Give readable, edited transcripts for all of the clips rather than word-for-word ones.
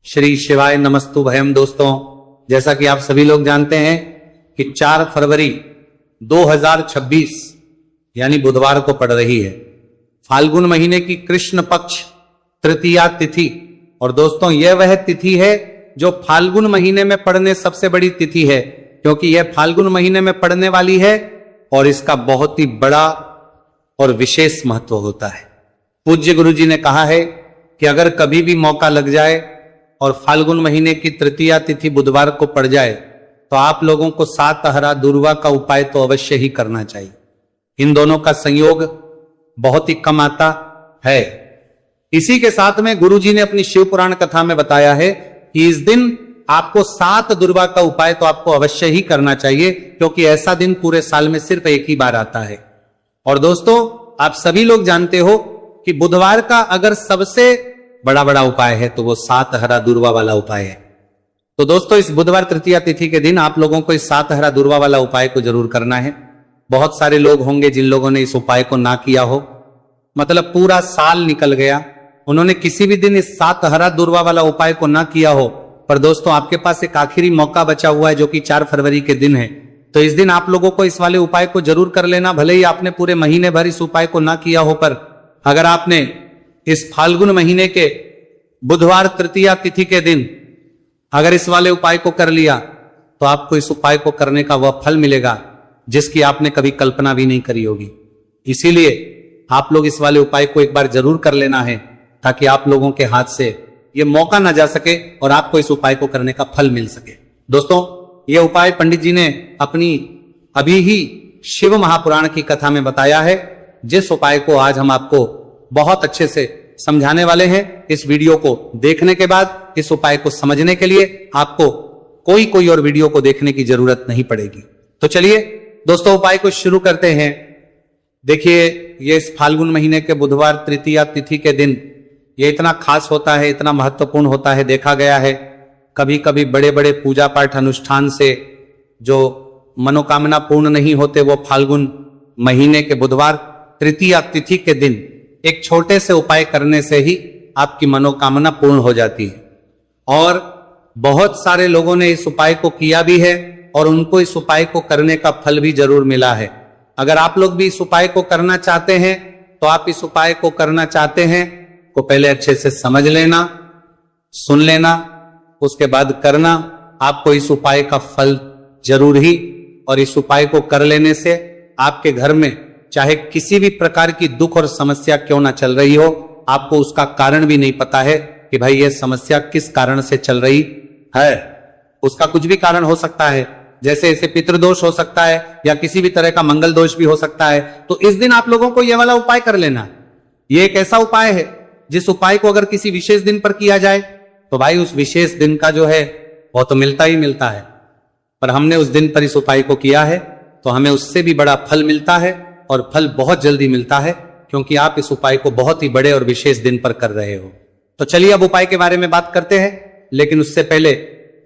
श्री शिवाय नमस्तु भयम। दोस्तों, जैसा कि आप सभी लोग जानते हैं कि 4 फरवरी 2026 यानी बुधवार को पड़ रही है फाल्गुन महीने की कृष्ण पक्ष तृतीया तिथि। और दोस्तों, यह वह तिथि है जो फाल्गुन महीने में पड़ने सबसे बड़ी तिथि है, क्योंकि यह फाल्गुन महीने में पड़ने वाली है और इसका बहुत ही बड़ा और विशेष महत्व होता है। पूज्य गुरु जी ने कहा है कि अगर कभी भी मौका लग जाए और फाल्गुन महीने की तृतीया तिथि बुधवार को पड़ जाए तो आप लोगों को 7 हरा दुर्वा का उपाय तो अवश्य ही करना चाहिए। इन दोनों का संयोग बहुत ही कम आता है। इसी के साथ में गुरु जी ने अपनी शिव पुराण कथा में बताया है कि इस दिन आपको 7 दुर्वा का उपाय तो आपको अवश्य ही करना चाहिए, क्योंकि ऐसा दिन पूरे साल में सिर्फ एक ही बार आता है। और दोस्तों, आप सभी लोग जानते हो कि बुधवार का अगर सबसे बड़ा उपाय है तो वो 7 हरा दुर्वा वाला उपाय है। तो दोस्तों, इस बुधवार तृतीया तिथि के दिन आप लोगों को इस 7 हरा दुर्वा वाला उपाय को जरूर करना है। बहुत सारे लोग होंगे जिन लोगों ने इस उपाय को ना किया हो, मतलब पूरा साल निकल गया, उन्होंने किसी भी दिन इस 7 हरा दुर्वा वाला उपाय को ना किया हो। पर दोस्तों, आपके पास एक आखिरी मौका बचा हुआ है जो कि 4 फरवरी के दिन है। तो इस दिन आप लोगों को इस वाले उपाय को जरूर कर लेना। भले ही आपने पूरे महीने भर इस उपाय को ना किया हो, पर अगर आपने इस फाल्गुन महीने के बुधवार तृतीया तिथि के दिन अगर इस वाले उपाय को कर लिया तो आपको इस उपाय को करने का वह फल मिलेगा जिसकी आपने कभी कल्पना भी नहीं करी होगी। इसीलिए आप लोग इस वाले उपाय को एक बार जरूर कर लेना है, ताकि आप लोगों के हाथ से यह मौका ना जा सके और आपको इस उपाय को करने का फल मिल सके। दोस्तों, यह उपाय पंडित जी ने अपनी अभी ही शिव महापुराण की कथा में बताया है, जिस उपाय को आज हम आपको बहुत अच्छे से समझाने वाले हैं। इस वीडियो को देखने के बाद इस उपाय को समझने के लिए आपको कोई और वीडियो को देखने की जरूरत नहीं पड़ेगी। तो चलिए दोस्तों, उपाय को शुरू करते हैं। देखिए, ये इस फाल्गुन महीने के बुधवार तृतीया तिथि के दिन ये इतना खास होता है, इतना महत्वपूर्ण होता है। देखा गया है कभी कभी बड़े बड़े पूजा पाठ अनुष्ठान से जो मनोकामना पूर्ण नहीं होते, वो फाल्गुन महीने के बुधवार तृतीया तिथि के दिन एक छोटे से उपाय करने से ही आपकी मनोकामना पूर्ण हो जाती है। और बहुत सारे लोगों ने इस उपाय को किया भी है और उनको इस उपाय को करने का फल भी जरूर मिला है। अगर आप लोग भी इस उपाय को करना चाहते हैं तो आप इस उपाय को करना चाहते हैं को पहले अच्छे से समझ लेना, सुन लेना, उसके बाद करना। आपको इस उपाय का फल जरूर ही, और इस उपाय को कर लेने से आपके घर में चाहे किसी भी प्रकार की दुख और समस्या क्यों ना चल रही हो, आपको उसका कारण भी नहीं पता है कि भाई यह समस्या किस कारण से चल रही है। उसका कुछ भी कारण हो सकता है, जैसे इसे पितृदोष हो सकता है या किसी भी तरह का मंगल दोष भी हो सकता है। तो इस दिन आप लोगों को यह वाला उपाय कर लेना। यह एक ऐसा उपाय है जिस उपाय को अगर किसी विशेष दिन पर किया जाए तो भाई उस विशेष दिन का जो है वो तो मिलता ही मिलता है। पर हमने उस दिन पर इस उपाय को किया है तो हमें उससे भी बड़ा फल मिलता है, और फल बहुत जल्दी मिलता है, क्योंकि आप इस उपाय को बहुत ही बड़े और विशेष दिन पर कर रहे हो। तो चलिए अब उपाय के बारे में बात करते हैं, लेकिन उससे पहले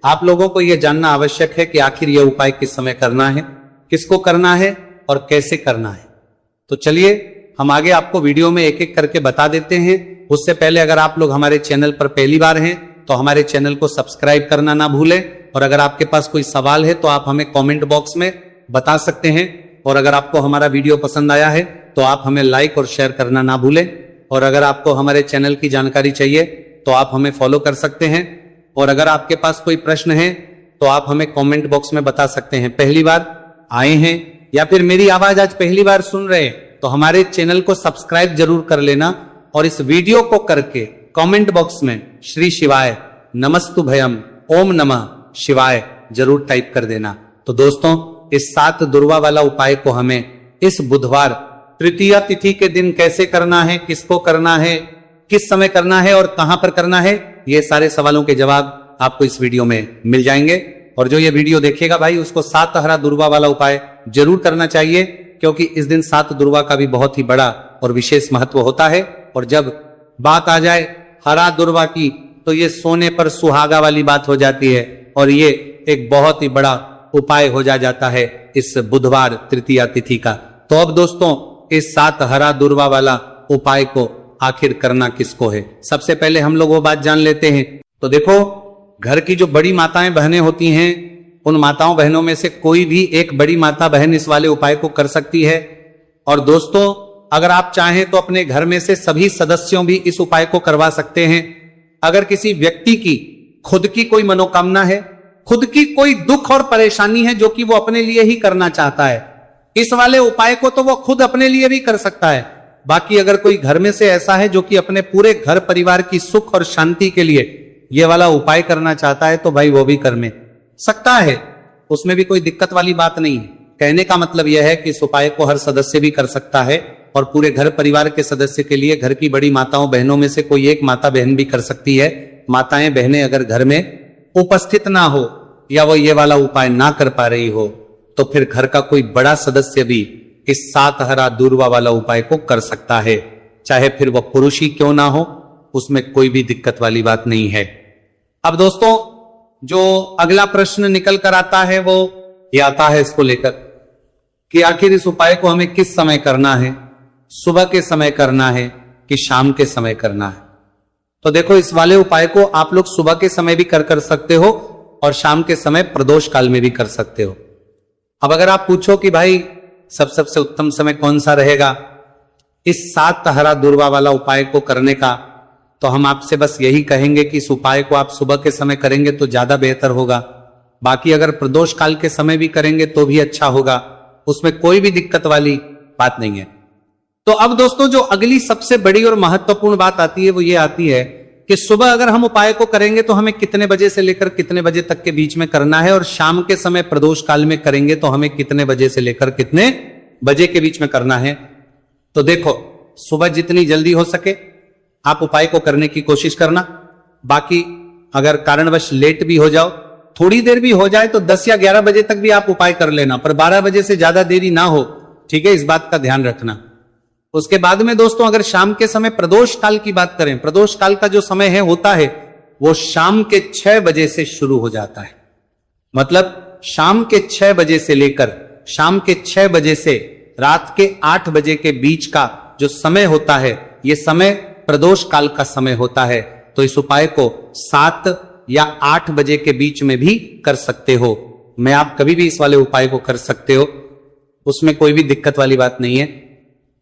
आप लोगों को यह जानना आवश्यक है कि आखिर यह उपाय किस समय करना है, किसको करना है और कैसे करना है। तो चलिए हम आगे आपको वीडियो में एक एक करके बता देते हैं। उससे पहले अगर आप लोग हमारे चैनल पर पहली बार हैं तो हमारे चैनल को सब्सक्राइब करना ना भूलें, और अगर आपके पास कोई सवाल है तो आप हमें कमेंट बॉक्स में बता सकते हैं। और अगर आपको हमारा वीडियो पसंद आया है तो आप हमें लाइक और शेयर करना ना भूलें। और अगर आपको हमारे चैनल की जानकारी चाहिए तो आप हमें फॉलो कर सकते हैं। और अगर आपके पास कोई प्रश्न है तो आप हमें कमेंट बॉक्स में बता सकते हैं। पहली बार आए हैं या फिर मेरी आवाज आज पहली बार सुन रहे हैं तो हमारे चैनल को सब्सक्राइब जरूर कर लेना, और इस वीडियो को करके कमेंट बॉक्स में श्री शिवाय नमस्तु भयम ओम नमः शिवाय जरूर टाइप कर देना। तो दोस्तों, इस 7 दुर्वा वाला उपाय को हमें इस बुधवार तृतीया तिथि के दिन कैसे करना है, किसको करना है, किस समय करना है और कहां पर करना है, ये सारे सवालों के जवाब आपको इस वीडियो में मिल जाएंगे। और जो ये वीडियो देखेगा भाई, उसको 7 हरा दुर्वा वाला उपाय जरूर करना चाहिए, क्योंकि इस दिन 7 दुर्वा का भी बहुत ही बड़ा और विशेष महत्व होता है। और जब बात आ जाए हरा दुर्वा की तो ये सोने पर सुहागा वाली बात हो जाती है, और ये एक बहुत ही बड़ा उपाय हो जाता है इस बुधवार तृतीया तिथि का। तो अब दोस्तों, इस 7 हरा दुर्वा वाला उपाय को आखिर करना किसको है, सबसे पहले हम लोग वो बात जान लेते हैं तो देखो, घर की जो बड़ी माताएं बहनें होती हैं, उन माताओं बहनों में से कोई भी एक बड़ी माता बहन इस वाले उपाय को कर सकती है। और दोस्तों, अगर आप चाहें तो अपने घर में से सभी सदस्यों भी इस उपाय को करवा सकते हैं। अगर किसी व्यक्ति की खुद की कोई मनोकामना है, खुद की कोई दुख और परेशानी है जो कि वो अपने लिए ही करना चाहता है, इस वाले उपाय को तो वो खुद अपने लिए भी कर सकता है। बाकी अगर कोई घर में से ऐसा है जो कि अपने पूरे घर परिवार की सुख और शांति के लिए ये वाला उपाय करना चाहता है, तो भाई वो भी कर में सकता है, उसमें भी कोई दिक्कत वाली बात नहीं है। कहने का मतलब यह है कि इस उपाय को हर सदस्य भी कर सकता है और पूरे घर परिवार के सदस्य के लिए घर की बड़ी माताओं बहनों में से कोई एक माता बहन भी कर सकती है। माताएं बहनें अगर घर में उपस्थित ना हो या वो ये वाला उपाय ना कर पा रही हो, तो फिर घर का कोई बड़ा सदस्य भी इस 7 हरा दूर्वा वाला उपाय को कर सकता है, चाहे फिर वह पुरुष ही क्यों ना हो, उसमें कोई भी दिक्कत वाली बात नहीं है। अब दोस्तों, जो अगला प्रश्न निकल कर आता है वो ये आता है इसको लेकर कि आखिर इस उपाय को हमें किस समय करना है, सुबह के समय करना है कि शाम के समय करना है। तो देखो, इस वाले उपाय को आप लोग सुबह के समय भी कर सकते हो और शाम के समय प्रदोष काल में भी कर सकते हो। अब अगर आप पूछो कि भाई सबसे उत्तम समय कौन सा रहेगा इस 7 हरा दूर्वा वाला उपाय को करने का, तो हम आपसे बस यही कहेंगे कि इस उपाय को आप सुबह के समय करेंगे तो ज्यादा बेहतर होगा। बाकी अगर प्रदोष काल के समय भी करेंगे तो भी अच्छा होगा, उसमें कोई भी दिक्कत वाली बात नहीं है। तो अब दोस्तों, जो अगली सबसे बड़ी और महत्वपूर्ण बात आती है वो ये आती है कि सुबह अगर हम उपाय को करेंगे तो हमें कितने बजे से लेकर कितने बजे तक के बीच में करना है, और शाम के समय प्रदोष काल में करेंगे तो हमें कितने बजे से लेकर कितने बजे के बीच में करना है। तो देखो, सुबह जितनी जल्दी हो सके आप उपाय को करने की कोशिश करना। बाकी अगर कारणवश लेट भी हो जाओ, थोड़ी देर भी हो जाए, तो 10 या 11 बजे तक भी आप उपाय कर लेना, पर 12 बजे से ज्यादा देरी ना हो, ठीक है, इस बात का ध्यान रखना। उसके बाद में दोस्तों, अगर शाम के समय प्रदोष काल की बात करें, प्रदोष काल का जो समय है होता है वो शाम के 6 बजे से शुरू हो जाता है। मतलब शाम के 6 बजे से लेकर शाम के 6 बजे से रात के 8 बजे के बीच का जो समय होता है, ये समय प्रदोष काल का समय होता है। तो इस उपाय को 7 या 8 बजे के बीच में भी कर सकते हो। मैं आप कभी भी इस वाले उपाय को कर सकते हो, उसमें कोई भी दिक्कत वाली बात नहीं है।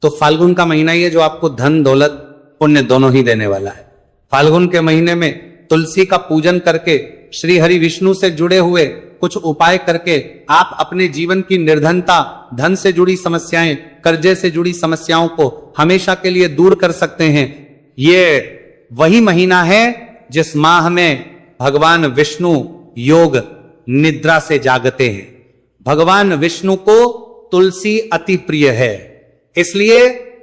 तो फाल्गुन का महीना ही है जो आपको धन दौलत पुण्य दोनों ही देने वाला है। फाल्गुन के महीने में तुलसी का पूजन करके, श्री हरि विष्णु से जुड़े हुए कुछ उपाय करके आप अपने जीवन की निर्धनता, धन से जुड़ी समस्याएं, कर्जे से जुड़ी समस्याओं को हमेशा के लिए दूर कर सकते हैं। ये वही महीना है जिस माह में भगवान विष्णु योग निद्रा से जागते हैं। भगवान विष्णु को तुलसी अति प्रिय है, इसलिए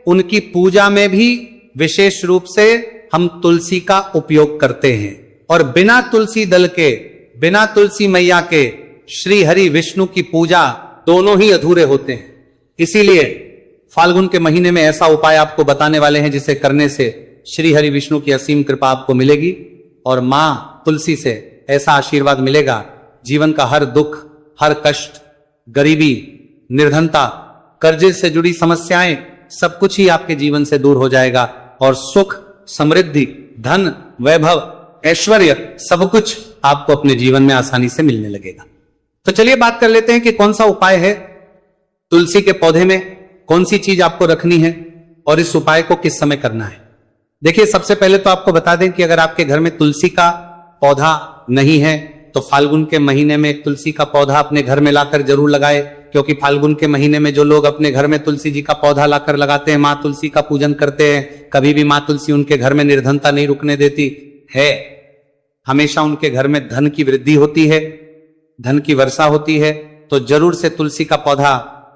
उनकी पूजा में भी विशेष रूप से हम तुलसी का उपयोग करते हैं। और बिना तुलसी दल के, बिना तुलसी मैया के श्री हरि विष्णु की पूजा दोनों ही अधूरे होते हैं। इसीलिए फाल्गुन के महीने में ऐसा उपाय आपको बताने वाले हैं जिसे करने से श्री हरि विष्णु की असीम कृपा आपको मिलेगी और मां तुलसी से ऐसा आशीर्वाद मिलेगा, जीवन का हर दुख, हर कष्ट, गरीबी, निर्धनता, कर्जे से जुड़ी समस्याएं, सब कुछ ही आपके जीवन से दूर हो जाएगा और सुख, समृद्धि, धन, वैभव, ऐश्वर्य, सब कुछ आपको अपने जीवन में आसानी से मिलने लगेगा। तो चलिए बात कर लेते हैं कि कौन सा उपाय है। तुलसी के पौधे में कौन सी चीज आपको रखनी है और इस उपाय को किस समय करना है। देखिए, सबसे पहले तो आपको बता दें कि अगर आपके घर में तुलसी का पौधा नहीं है तो फाल्गुन के महीने में एक तुलसी का पौधा अपने घर में लाकर जरूर लगाए, क्योंकि फाल्गुन के महीने में जो लोग अपने घर में तुलसी जी का पौधा लाकर लगाते हैं, माँ तुलसी का पूजन करते हैं, कभी भी माँ तुलसी उनके घर में निर्धनता नहीं रुकने देती है। हमेशा उनके घर में धन की वृद्धि होती है, धन की वर्षा होती है। तो जरूर से तुलसी का पौधा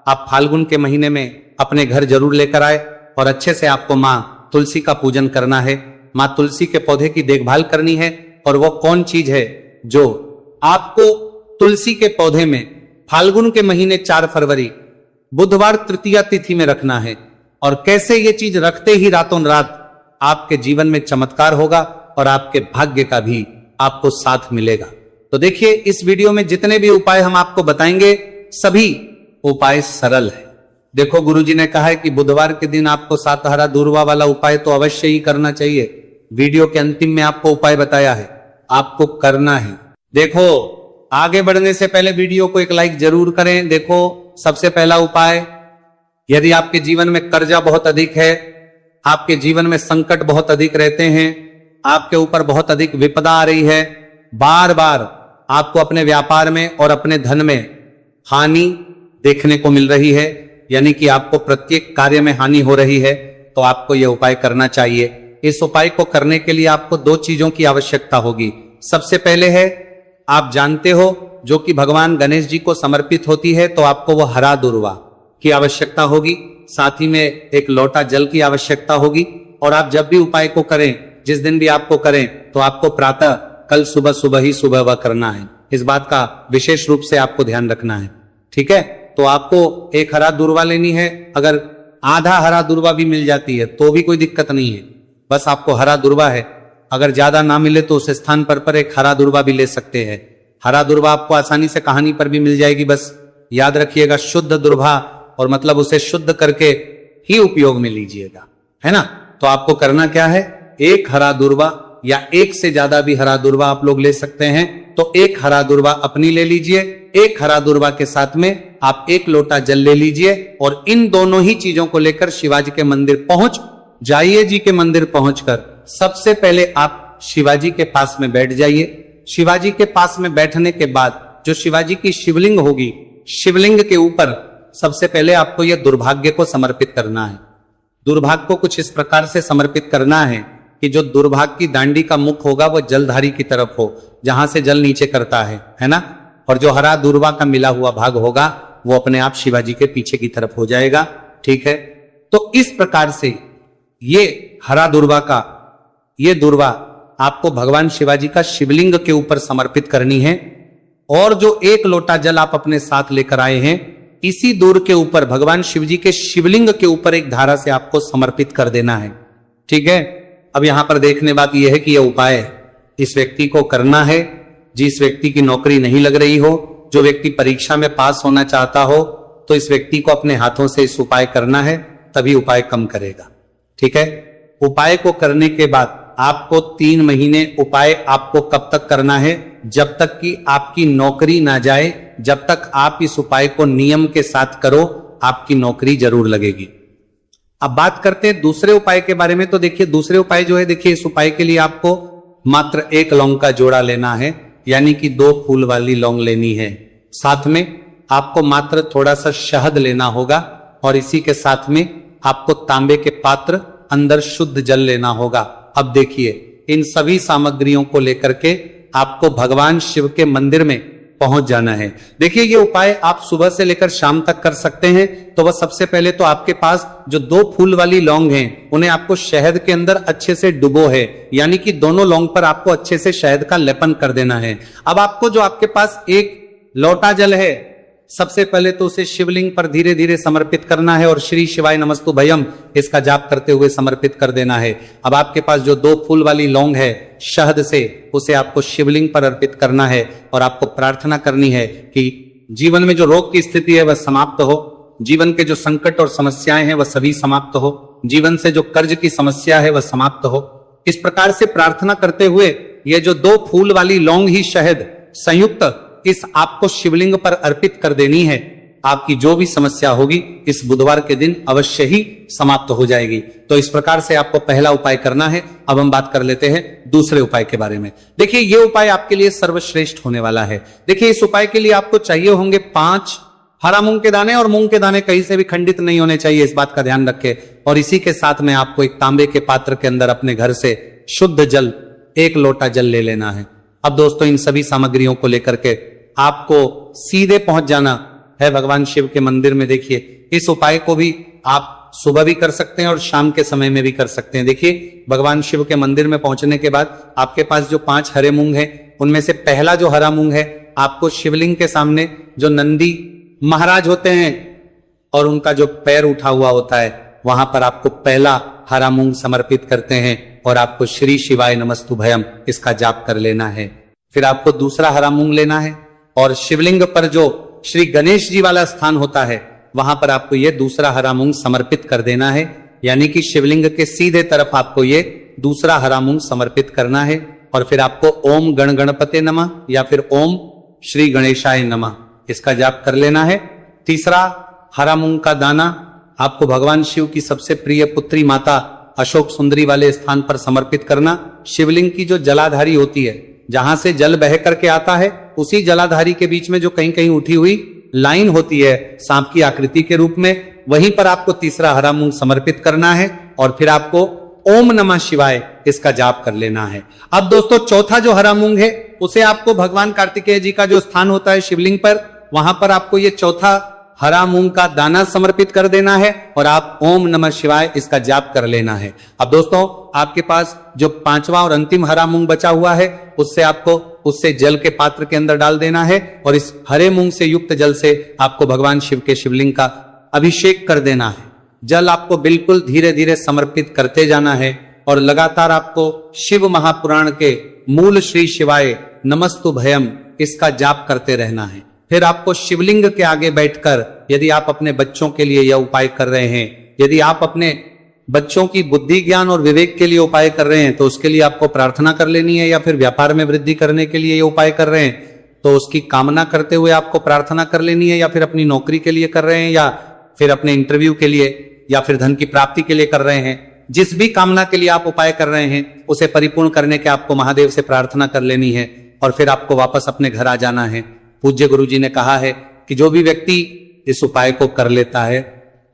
आप फाल्गुन के महीने में अपने घर जरूर लेकर आए और अच्छे से आपको माँ तुलसी का पूजन करना है। माँ तुलसी के पौधे की देखभाल करनी है। और वो कौन चीज है जो आपको तुलसी के पौधे में फाल्गुन के महीने 4 फरवरी बुधवार तृतीया तिथि में रखना है। और कैसे ये चीज रखते ही रातों रात आपके जीवन में चमत्कार होगा और आपके भाग्य का भी आपको साथ मिलेगा। तो देखिए, इस वीडियो में जितने भी उपाय हम आपको बताएंगे सभी उपाय सरल है। देखो, गुरुजी ने कहा है कि बुधवार के दिन आपको 7 हरा दूर्वा वाला उपाय तो अवश्य ही करना चाहिए। वीडियो के अंतिम में आपको उपाय बताया है। आपको करना है। देखो, आगे बढ़ने से पहले वीडियो को एक लाइक जरूर करें। देखो, सबसे पहला उपाय, यदि आपके जीवन में कर्जा बहुत अधिक है, आपके जीवन में संकट बहुत अधिक रहते हैं, आपके ऊपर बहुत अधिक विपदा आ रही है, बार बार आपको अपने व्यापार में और अपने धन में हानि देखने को मिल रही है, यानी कि आपको प्रत्येक कार्य में हानि हो रही है, तो आपको यह उपाय करना चाहिए। इस उपाय को करने के लिए आपको दो चीजों की आवश्यकता होगी। सबसे पहले है, आप जानते हो, जो कि भगवान गणेश जी को समर्पित होती है, तो आपको वो हरा दुर्वा की आवश्यकता होगी। साथ ही में एक लोटा जल की आवश्यकता होगी। और आप जब भी उपाय को करें, जिस दिन भी आपको करें, तो आपको प्रातः कल सुबह ही सुबह वह करना है। इस बात का विशेष रूप से आपको ध्यान रखना है, ठीक है। तो आपको एक हरा दुर्वा लेनी है। अगर आधा हरा दुर्वा भी मिल जाती है तो भी कोई दिक्कत नहीं है, बस आपको हरा दुर्वा है। अगर ज्यादा ना मिले तो उस स्थान पर एक हरा दुर्वा भी ले सकते हैं। हरा दुर्वा आपको आसानी से कहानी पर भी मिल जाएगी। बस याद रखिएगा, शुद्ध दुर्वा, और मतलब उसे शुद्ध करके ही उपयोग में लीजिएगा, है ना। तो आपको करना क्या है, एक हरा दुर्वा या एक से ज्यादा भी हरा दुर्वा आप लोग ले सकते हैं। तो एक हरा दुर्वा अपनी ले लीजिए, एक हरा दुर्वा के साथ में आप एक लोटा जल ले लीजिए, और इन दोनों ही चीजों को लेकर शिवाजी के मंदिर पहुंच जाइए। जी के मंदिर पहुंचकर सबसे पहले आप शिवाजी के पास में बैठ जाइए। शिवाजी के पास में बैठने के बाद जो शिवाजी की शिवलिंग होगी, शिवलिंग के ऊपर सबसे पहले आपको यह दुर्भाग्य को समर्पित करना है। दुर्भाग्य को कुछ इस प्रकार से समर्पित करना है कि जो दुर्भाग्य की दांडी का मुख होगा वो जलधारी की तरफ हो, जहां से जल नीचे करता है ना। और जो हरा दुर्वा का मिला हुआ भाग होगा वो अपने आप शिवाजी के पीछे की तरफ हो जाएगा, ठीक है। तो इस प्रकार से ये हरा दुर्वा का ये दुर्वा आपको भगवान शिवाजी का शिवलिंग के ऊपर समर्पित करनी है। और जो एक लोटा जल आप अपने साथ लेकर आए हैं, इसी दूर के ऊपर भगवान शिवजी के शिवलिंग के ऊपर एक धारा से आपको समर्पित कर देना है, ठीक है। अब यहां पर देखने बात यह है कि यह उपाय इस व्यक्ति को करना है जिस व्यक्ति की नौकरी नहीं लग रही हो, जो व्यक्ति परीक्षा में पास होना चाहता हो, तो इस व्यक्ति को अपने हाथों से इस उपाय करना है, तभी उपाय कम करेगा, ठीक है। उपाय को करने के बाद आपको 3 महीने उपाय आपको कब तक करना है, जब तक कि आपकी नौकरी ना जाए। जब तक आप इस उपाय को नियम के साथ करो, आपकी नौकरी जरूर लगेगी। अब बात करते हैं दूसरे उपाय के बारे में। तो देखिए, दूसरे उपाय जो है, देखिए इस उपाय के लिए आपको मात्र एक लौंग का जोड़ा लेना है, यानी कि 2 फूल वाली लौंग लेनी है। साथ में आपको मात्र थोड़ा सा शहद लेना होगा, और इसी के साथ में आपको तांबे के पात्र, अंदर शुद्ध जल लेना होगा। अब देखिए, इन सभी सामग्रियों को लेकर के आपको भगवान शिव के मंदिर में पहुंच जाना है। देखिए, ये उपाय आप सुबह से लेकर शाम तक कर सकते हैं। तो वह सबसे पहले तो आपके पास जो 2 फूल वाली लौंग हैं, उन्हें आपको शहद के अंदर अच्छे से डुबो है, यानी कि दोनों लौंग पर आपको अच्छे से शहद का लेपन कर देना है। अब आपको जो आपके पास एक लोटा जल है, सबसे पहले तो उसे शिवलिंग पर धीरे धीरे समर्पित करना है, और श्री शिवाय नमस्तुभयम इसका जाप करते हुए समर्पित कर देना है। अब आपके पास जो 2 फूल वाली लौंग है शहद से, उसे आपको शिवलिंग पर अर्पित करना है, और आपको प्रार्थना करनी है कि जीवन में जो रोग की स्थिति है वह समाप्त हो, जीवन के जो संकट और समस्याएं हैं वह सभी समाप्त हो, जीवन से जो कर्ज की समस्या है वह समाप्त हो। इस प्रकार से प्रार्थना करते हुए ये जो 2 फूल वाली लौंग ही शहद संयुक्त इस आपको शिवलिंग पर अर्पित कर देनी है। आपकी जो भी समस्या होगी इस बुधवार के दिन अवश्य ही समाप्त हो जाएगी। तो इस प्रकार से आपको पहला उपाय करना है। अब हम बात कर लेते हैं दूसरे उपाय के बारे में। देखिए, यह उपाय आपके लिए सर्वश्रेष्ठ होने वाला है। देखिए, इस उपाय के लिए आपको चाहिए होंगे 5 हरा मूंग के दाने, और मूंग के दाने कहीं से भी खंडित नहीं होने चाहिए, इस बात का ध्यान रखें। और इसी के साथ में आपको एक तांबे के पात्र के अंदर अपने घर से शुद्ध जल, 1 लोटा जल ले लेना है। अब दोस्तों, इन सभी सामग्रियों को लेकर के आपको सीधे पहुंच जाना है भगवान शिव के मंदिर में। देखिए, इस उपाय को भी आप सुबह भी कर सकते हैं और शाम के समय में भी कर सकते हैं। देखिए, भगवान शिव के मंदिर में पहुंचने के बाद आपके पास जो 5 हरे मूंग हैं, उनमें से पहला जो हरा मूंग है, आपको शिवलिंग के सामने जो नंदी महाराज होते हैं और उनका जो पैर उठा हुआ होता है, वहां पर आपको पहला हरा मूंग समर्पित करते हैं, और आपको श्री शिवाय नमस्तुभयम इसका जाप कर लेना है। फिर आपको दूसरा हरा मूंग लेना है, और शिवलिंग पर जो श्री गणेश जी वाला स्थान होता है, वहां पर आपको ये दूसरा हरा मूंग समर्पित कर देना है, यानी कि शिवलिंग के सीधे तरफ आपको ये दूसरा हरा मूंग समर्पित करना है। और फिर आपको ओम गण गणपते नमः या फिर ओम श्री गणेशाय नमः इसका जाप कर लेना है। तीसरा, हरा मूंग का दाना आपको भगवान शिव की सबसे प्रिय पुत्री माता अशोक सुंदरी वाले स्थान पर समर्पित करना। शिवलिंग की जो जलाधारी होती है, जहां से जल बह करके आता है, उसी जलाधारी के बीच में जो कहीं कहीं उठी हुई लाइन होती है सांप की आकृति के रूप में, वहीं पर आपको तीसरा हरा मूंग समर्पित करना है और फिर आपको ओम नमः शिवाय इसका जाप कर लेना है। अब दोस्तों, चौथा जो हरा मूंग है उसे आपको भगवान कार्तिकेय जी का जो स्थान होता है शिवलिंग पर, वहां पर आपको ये चौथा हरा मूंग का दाना समर्पित कर देना है और आप ओम नमः शिवाय इसका जाप कर लेना है। अब दोस्तों, आपके पास जो पांचवा और अंतिम हरा मूंग बचा हुआ है उससे जल के पात्र के अंदर डाल देना है और इस हरे मूंग से युक्त जल से आपको भगवान शिव के शिवलिंग का अभिषेक कर देना है। जल आपको बिल्कुल धीरे धीरे समर्पित करते जाना है और लगातार आपको शिव महापुराण के मूल श्री शिवाय नमस्तु भयम इसका जाप करते रहना है। फिर आपको शिवलिंग के आगे बैठकर, यदि आप अपने बच्चों के लिए यह उपाय कर रहे हैं, यदि आप अपने बच्चों की बुद्धि ज्ञान और विवेक के लिए उपाय कर रहे हैं तो उसके लिए आपको प्रार्थना कर लेनी है, या फिर व्यापार में वृद्धि करने के लिए ये उपाय कर रहे हैं तो उसकी कामना करते हुए आपको प्रार्थना कर लेनी है, या फिर अपनी नौकरी के लिए कर रहे हैं, या फिर अपने इंटरव्यू के लिए, या फिर धन की प्राप्ति के लिए कर रहे हैं। जिस भी कामना के लिए आप उपाय कर रहे हैं उसे परिपूर्ण करने के आपको महादेव से प्रार्थना कर लेनी है और फिर आपको वापस अपने घर आ जाना है। पूज्य गुरु जी ने कहा है कि जो भी व्यक्ति इस उपाय को कर लेता है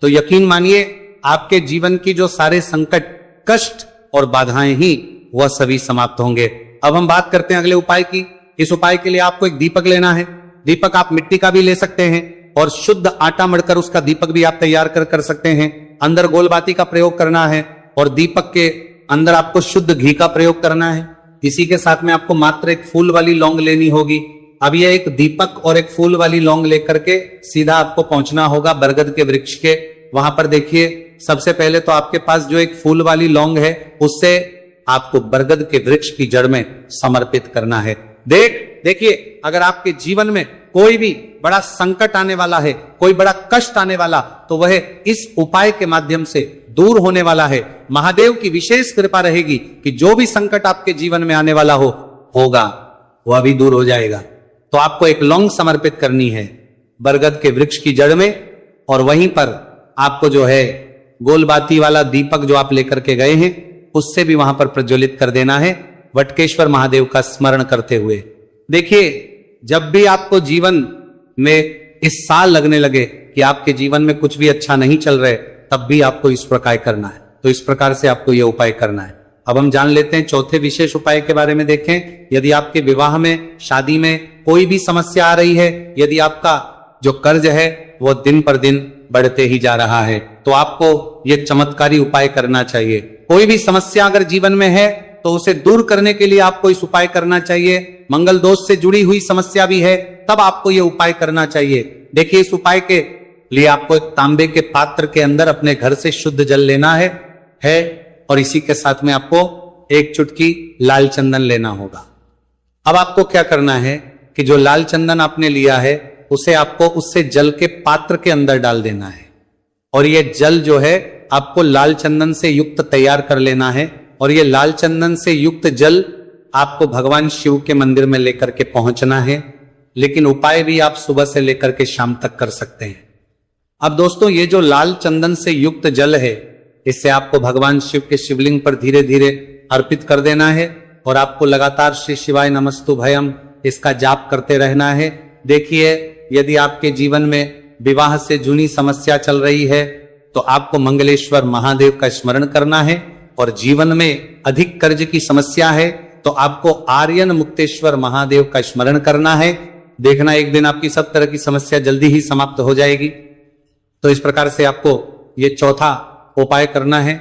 तो यकीन मानिए आपके जीवन की जो सारे संकट, कष्ट और बाधाएं ही वह सभी समाप्त होंगे। अब हम बात करते हैं अगले उपाय की। इस उपाय के लिए आपको एक दीपक लेना है। दीपक आप मिट्टी का भी ले सकते हैं और शुद्ध आटा मढ़कर उसका दीपक भी आप तैयार कर सकते हैं। अंदर गोलबाती का प्रयोग करना है और दीपक के अंदर आपको शुद्ध घी का प्रयोग करना है। इसी के साथ में आपको मात्र एक फूल वाली लौंग लेनी होगी। अब यह एक दीपक और एक फूल वाली लौंग लेकर के सीधा आपको पहुंचना होगा बरगद के वृक्ष के। वहां पर देखिए, सबसे पहले तो आपके पास जो एक फूल वाली लौंग है उससे आपको बरगद के वृक्ष की जड़ में समर्पित करना है। देखिए, अगर आपके जीवन में कोई भी बड़ा संकट आने वाला है, कोई बड़ा कष्ट आने वाला, तो वह इस उपाय के माध्यम से दूर होने वाला है। महादेव की विशेष कृपा रहेगी कि जो भी संकट आपके जीवन में आने वाला होगा वह भी दूर हो जाएगा। तो आपको एक लौंग समर्पित करनी है बरगद के वृक्ष की जड़ में, और वहीं पर आपको जो है गोलबाती वाला दीपक जो आप लेकर के गए हैं उससे भी वहां पर प्रज्वलित कर देना है, वटकेश्वर महादेव का स्मरण करते हुए। देखिए, जब भी आपको जीवन में इस साल लगने लगे कि आपके जीवन में कुछ भी अच्छा नहीं चल रहे, तब भी आपको इस प्रकार करना है। तो इस प्रकार से आपको यह उपाय करना है। अब हम जान लेते हैं चौथे विशेष उपाय के बारे में। देखें, यदि आपके विवाह में, शादी में कोई भी समस्या आ रही है, यदि आपका जो कर्ज है वो दिन पर दिन बढ़ते ही जा रहा है, तो आपको ये चमत्कारी उपाय करना चाहिए। कोई भी समस्या अगर जीवन में है तो उसे दूर करने के लिए आपको इस उपाय करना चाहिए। मंगल दोष से जुड़ी हुई समस्या भी है तब आपको यह उपाय करना चाहिए। देखिए, इस उपाय के लिए आपको एक तांबे के पात्र के अंदर अपने घर से शुद्ध जल लेना है और इसी के साथ में आपको एक चुटकी लाल चंदन लेना होगा। अब आपको क्या करना है कि जो लाल चंदन आपने लिया है उसे आपको उससे जल के पात्र के अंदर डाल देना है, और यह जल जो है आपको लाल चंदन से युक्त तैयार कर लेना है, और यह लाल चंदन से युक्त जल आपको भगवान शिव के मंदिर में लेकर के पहुंचना है। लेकिन उपाय भी आप सुबह से लेकर के शाम तक कर सकते हैं। अब दोस्तों, ये जो लाल चंदन से युक्त जल है इससे आपको भगवान शिव के शिवलिंग पर धीरे धीरे अर्पित कर देना है और आपको लगातार श्री शिवाय नमस्तु भयम इसका जाप करते रहना है। देखिए, यदि आपके जीवन में विवाह से जुड़ी समस्या चल रही है तो आपको मंगलेश्वर महादेव का स्मरण करना है, और जीवन में अधिक कर्ज की समस्या है तो आपको आर्यन मुक्तेश्वर महादेव का स्मरण करना है। देखना, एक दिन आपकी सब तरह की समस्या जल्दी ही समाप्त हो जाएगी। तो इस प्रकार से आपको ये चौथा उपाय करना है।